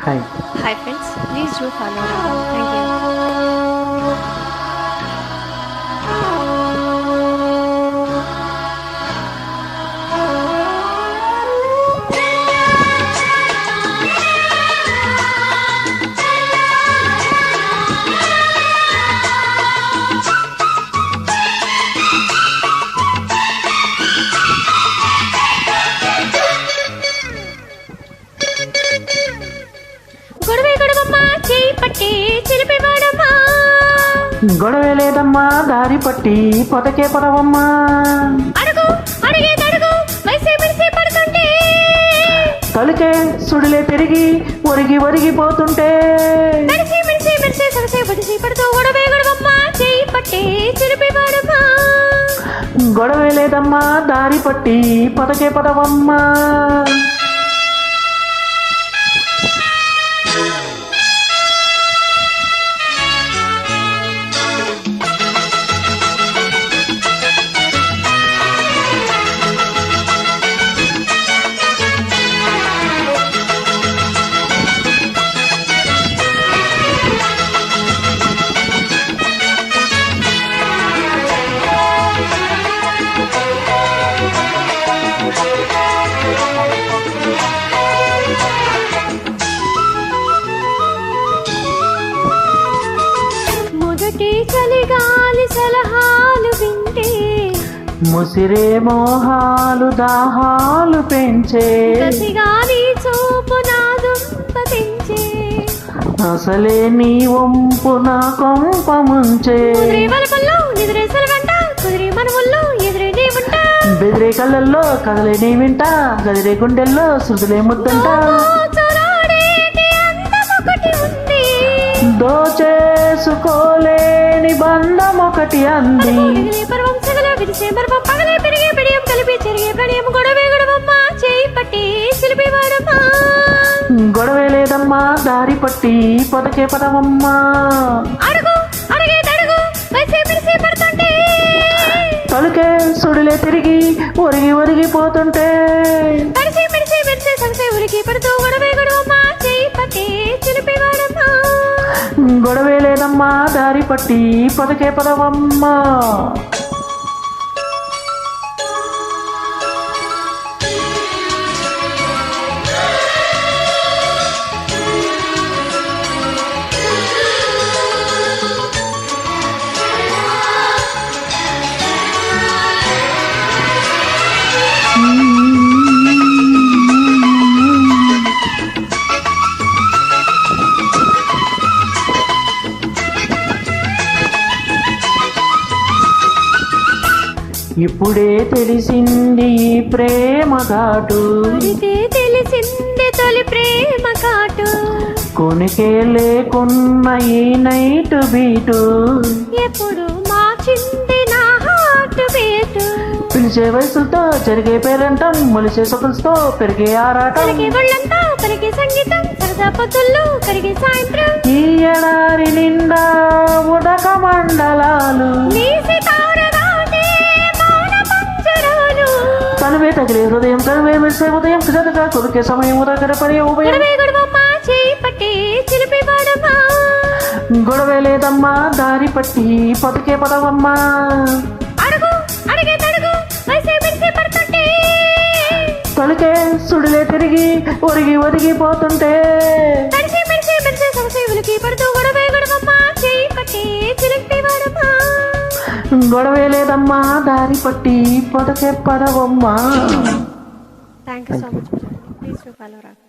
Hi. Hi friends, please do follow. Thank you. గొడవే గొడవమ్మా చేయి పట్టి చిలిపివాడమ్మా గొడవే లేదమ్మా దారి పట్టి పొదకే పదవమ్మా అడుగు అడిగేదడుగు వయసే మెరిసే పడుతుంటే తలుకే సుడిలే పెరిగి ఒరిగి ఒరిగిపోతుంటే మెరిసే మెరిసే మెరిసే సరసే బడిసి పడుతూ గొడవే గొడవమ్మా చేయి పట్టి చిలిపివాడమ్మా గొడవే లేదమ్మా దారి పట్టి పొదకే పదవమ్మా చలిగాలి సలహాలు వింటే ముసిరే మోహాలు దాహాలు పెంచే కసిగాలి చూపు నా దుంప తెంచే అసలే నీ వంపు నా కొంప ముంచే కుదిరే వలపల్లో నిదిరే సెలవంట కుదిరే మనవుల్లో ఎదురే నీ ఉంట బెదిరే కళ్ళల్లో కదలే నీ వింట గదిరే గుండెల్లో శృతులే ముద్దంట దోచేసుకోలేని బంధం ఒకటి అంది గొడవే లేదమ్మా దారి పట్టి పొదకే పదవమ్మా తలుకే సుడిలే తిరిగి ఒరిగి ఒరిగిపోతుంటే గొడవే లేదమ్మా దారి పట్టి పొదకే పదవమ్మా ఇప్పుడే తెలిసింది ఈ ప్రేమ ఘాటు తెలిసింది తొలి ప్రేమ కాటు కొనికే లేకున్న ఈ నైట్ బీటు ఎప్పుడు మార్చింది నా హార్ట్ బీటు పిలిచే వయసులతో జరిగే పేరంటం మొలిచే సొగసుతో పెరిగే ఆరాటం ఒళ్ళంతా పరిగే సంగీతం సరదా పొద్దుల్లో కరిగే సాయంత్రం ఈ ఎడారి నిండా ఉదక మండలాలు తనువే తగిలే హృదయం తనువే మెరిసే ఉదయం జతగా కొరికే సమయం దగ్గర పడే గొడవే లేదమ్మా దారి పట్టి పొదకే పదవమ్మా తొలికే సుడిలే తిరిగి ఒరిగి ఒరిగిపోతుంటే గొడవే లేదమ్మా దారి పట్టి పొదకే పదవమ్మా. Thank you so much. Please do follow.